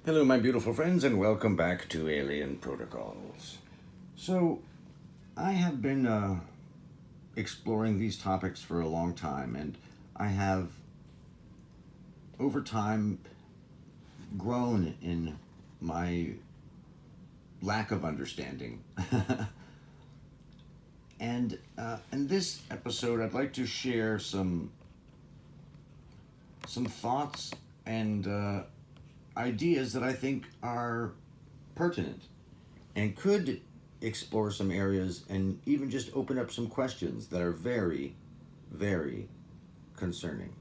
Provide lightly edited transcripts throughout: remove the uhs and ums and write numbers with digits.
Hello, my beautiful friends, and welcome back to Alien Protocols. So, I have been exploring these topics for a long time, and I have, over time, grown in my lack of understanding. And in this episode, I'd like to share some thoughts and ideas that I think are pertinent and could explore some areas and even just open up some questions that are very, very concerning.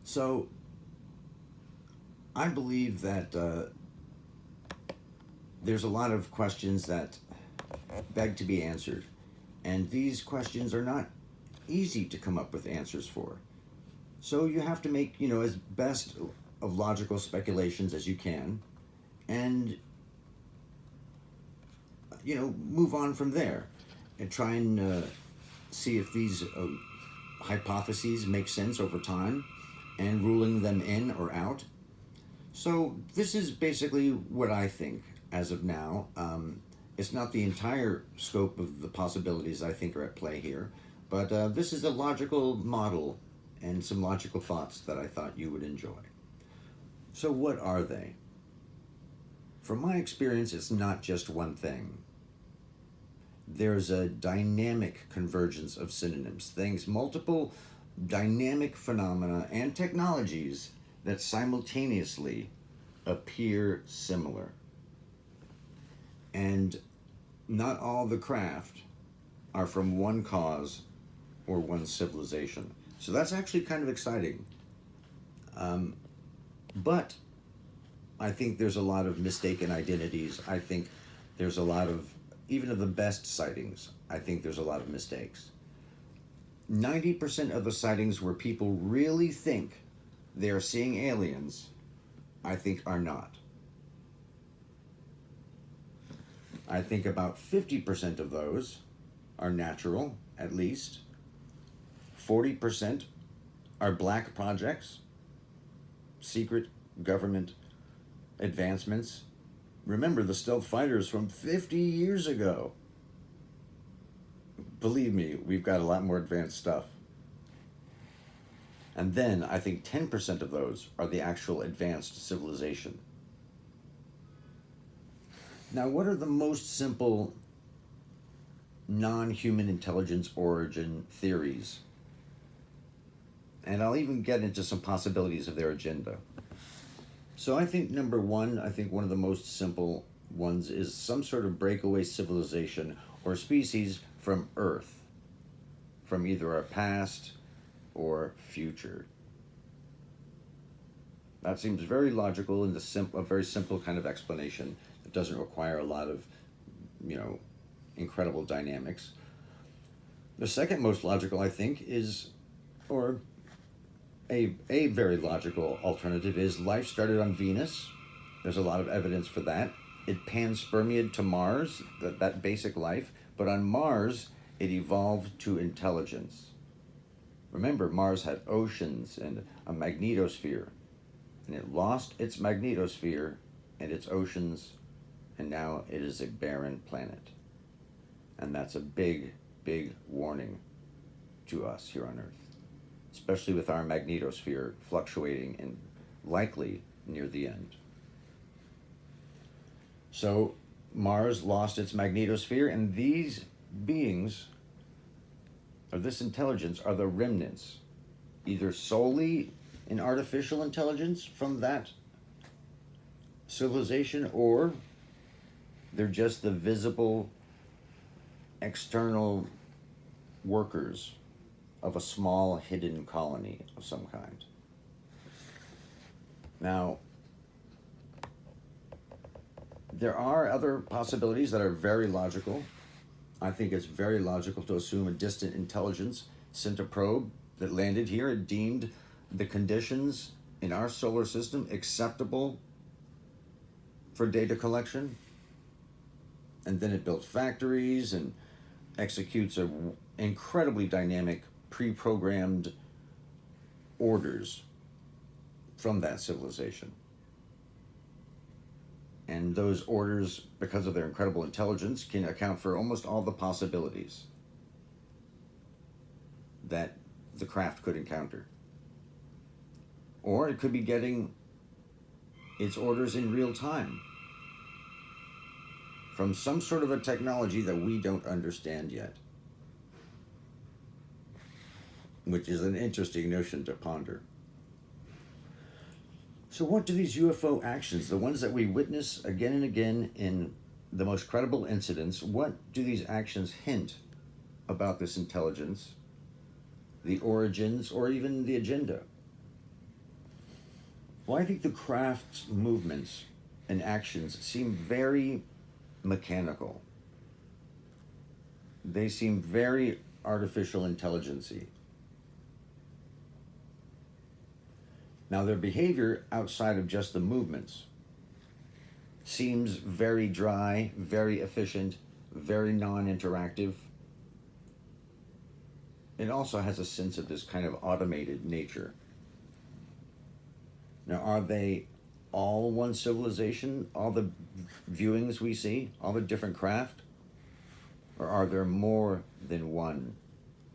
So, I believe that there's a lot of questions that beg to be answered, and these questions are not easy to come up with answers for. So you have to make, as best of logical speculations as you can, and move on from there, and try and see if these hypotheses make sense over time, and ruling them in or out. So this is basically what I think as of now. It's not the entire scope of the possibilities I think are at play here, but this is a logical model and some logical thoughts that I thought you would enjoy. So what are they? From my experience, it's not just one thing. There's a dynamic convergence of synonyms, things, multiple dynamic phenomena and technologies that simultaneously appear similar. And not all the craft are from one cause or one civilization. So that's actually kind of exciting. But I think there's a lot of mistaken identities. I think there's a lot of, even of the best sightings, I think there's a lot of mistakes. 90% of the sightings where people really think they're seeing aliens, I think are not. I think about 50% of those are natural, at least. 40% are black projects, secret government advancements. Remember the stealth fighters from 50 years ago. Believe me, we've got a lot more advanced stuff. And then I think 10% of those are the actual advanced civilization. Now, what are the most simple non-human intelligence origin theories? And I'll even get into some possibilities of their agenda. So I think number one, one of the most simple ones is some sort of breakaway civilization or species from Earth, from either our past or future. That seems very logical in a very simple kind of explanation. It doesn't require a lot of, incredible dynamics. The second most logical, I think, is, or a very logical alternative is life started on Venus. There's a lot of evidence for that. It panspermiated to Mars, that basic life, but on Mars, it evolved to intelligence. Remember, Mars had oceans and a magnetosphere, and it lost its magnetosphere and its oceans, and now it is a barren planet. And that's a big, big warning to us here on Earth, especially with our magnetosphere fluctuating and likely near the end. So Mars lost its magnetosphere, and these beings, or this intelligence, are the remnants, either solely an artificial intelligence from that civilization, or they're just the visible external workers of a small hidden colony of some kind. Now, there are other possibilities that are very logical. I think it's very logical to assume a distant intelligence sent a probe that landed here and deemed the conditions in our solar system acceptable for data collection. And then it built factories and executes incredibly dynamic pre-programmed orders from that civilization. And those orders, because of their incredible intelligence, can account for almost all the possibilities that the craft could encounter. Or it could be getting its orders in real time from some sort of a technology that we don't understand yet, which is an interesting notion to ponder. So what do these UFO actions, the ones that we witness again and again in the most credible incidents, what do these actions hint about this intelligence, the origins, or even the agenda? Well, I think the craft's movements and actions seem very mechanical. They seem very artificial intelligence-y. Now, their behavior outside of just the movements seems very dry, very efficient, very non-interactive. It also has a sense of this kind of automated nature. Now, are they all one civilization, all the viewings we see, all the different craft? Or are there more than one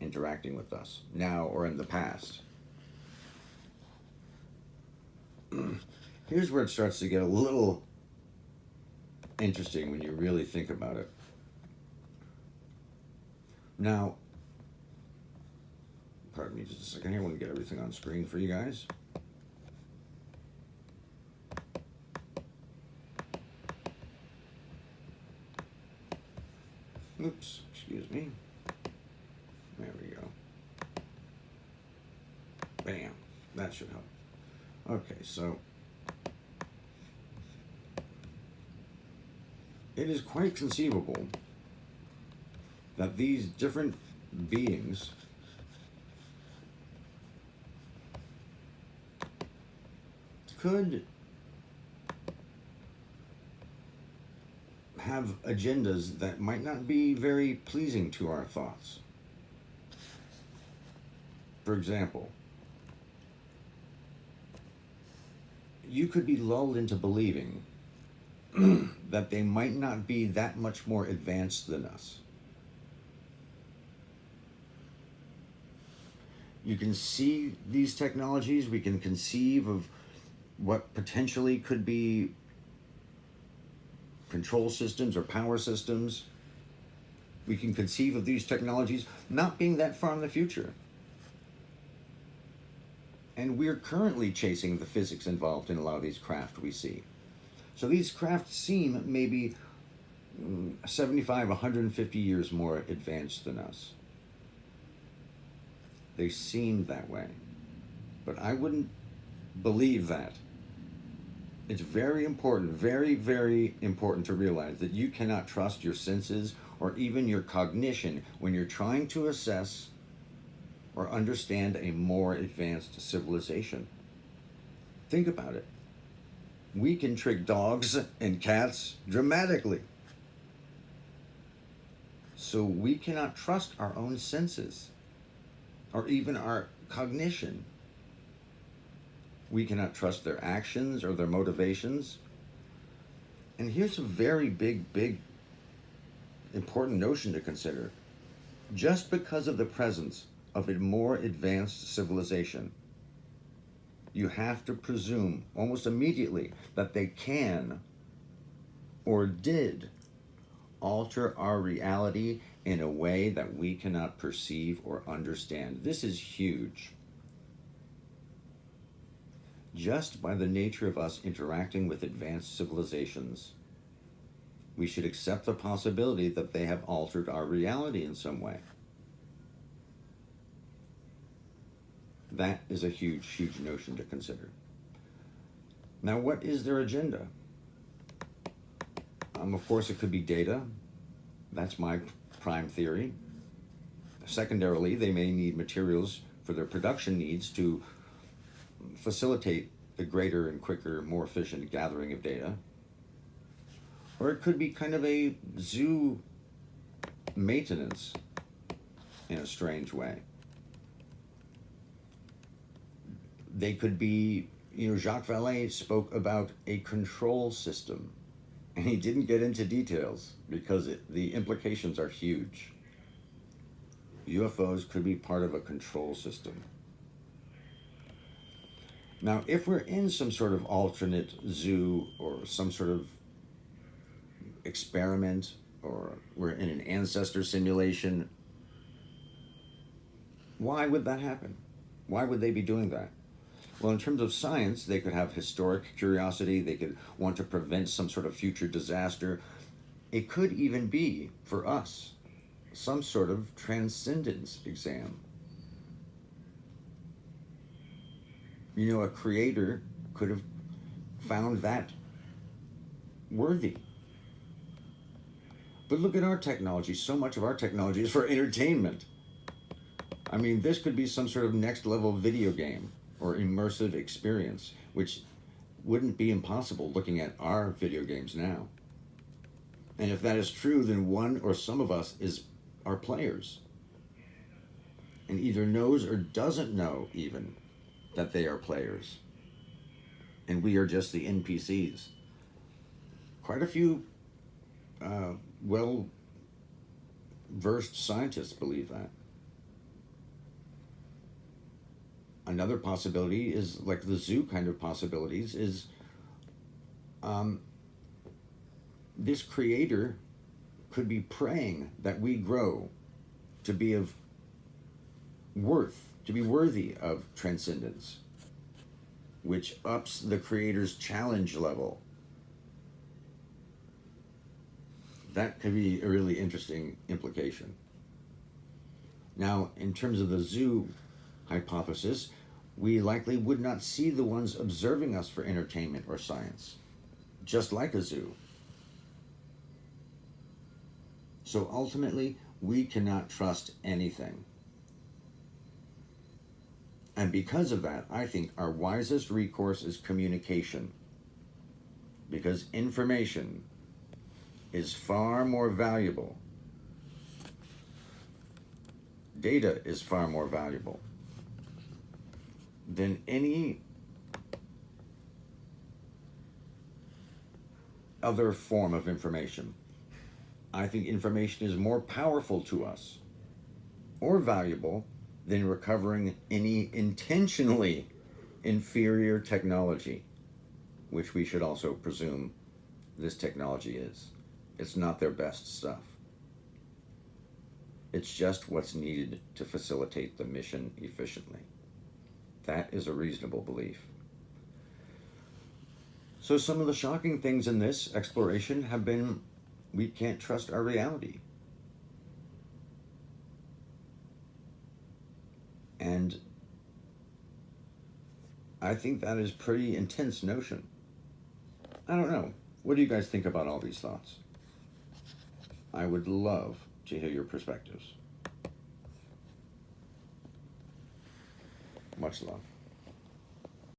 interacting with us, now or in the past? Here's where it starts to get a little interesting when you really think about it. Now, pardon me just a second here, I want to get everything on screen for you guys. Oops, excuse me. There we go. Bam, that should help. Okay, so it is quite conceivable that these different beings could have agendas that might not be very pleasing to our thoughts. For example, you could be lulled into believing that they might not be that much more advanced than us. You can see these technologies, we can conceive of what potentially could be control systems or power systems. We can conceive of these technologies not being that far in the future. And we're currently chasing the physics involved in a lot of these craft we see. So these craft seem maybe 75, 150 years more advanced than us. They seem that way. But I wouldn't believe that. It's very important, very, very important to realize that you cannot trust your senses or even your cognition when you're trying to assess or understand a more advanced civilization. Think about it. We can trick dogs and cats dramatically. So we cannot trust our own senses or even our cognition. We cannot trust their actions or their motivations. And here's a very big, important notion to consider. Just because of the presence of a more advanced civilization, you have to presume almost immediately that they can or did alter our reality in a way that we cannot perceive or understand. This is huge. Just by the nature of us interacting with advanced civilizations, we should accept the possibility that they have altered our reality in some way. That is a huge notion to consider. Now, what is their agenda? Of course, it could be data. That's my prime theory. Secondarily, they may need materials for their production needs to facilitate the greater and quicker, more efficient gathering of data. Or it could be kind of a zoo maintenance in a strange way. They could be, Jacques Vallée spoke about a control system And he didn't get into details because the implications are huge. UFOs could be part of a control system. Now, if we're in some sort of alternate zoo or some sort of experiment, or we're in an ancestor simulation, why would that happen? Why would they be doing that? Well, in terms of science, they could have historic curiosity. They could want to prevent some sort of future disaster. It could even be, for us, some sort of transcendence exam. You know, a creator could have found that worthy. But look at our technology. So much of our technology is for entertainment. I mean, this could be some sort of next level video game or immersive experience, which wouldn't be impossible looking at our video games now. And if that is true, then one or some of us are players, and either knows or doesn't know even that they are players, and we are just the NPCs. Quite a few well-versed scientists believe that. Another possibility is, like the zoo kind of possibilities, is this creator could be praying that we grow to be of worth, to be worthy of transcendence, which ups the creator's challenge level. That could be a really interesting implication. Now, in terms of the zoo hypothesis, we likely would not see the ones observing us for entertainment or science, just like a zoo. So ultimately, we cannot trust anything. And because of that, I think our wisest recourse is communication, because information is far more valuable. Data is far more valuable than any other form of information. I think information is more powerful to us or valuable than recovering any intentionally inferior technology, which we should also presume this technology is. It's not their best stuff. It's just what's needed to facilitate the mission efficiently. That is a reasonable belief. So some of the shocking things in this exploration have been, we can't trust our reality. And I think that is a pretty intense notion. I don't know. What do you guys think about all these thoughts? I would love to hear your perspectives. Much love.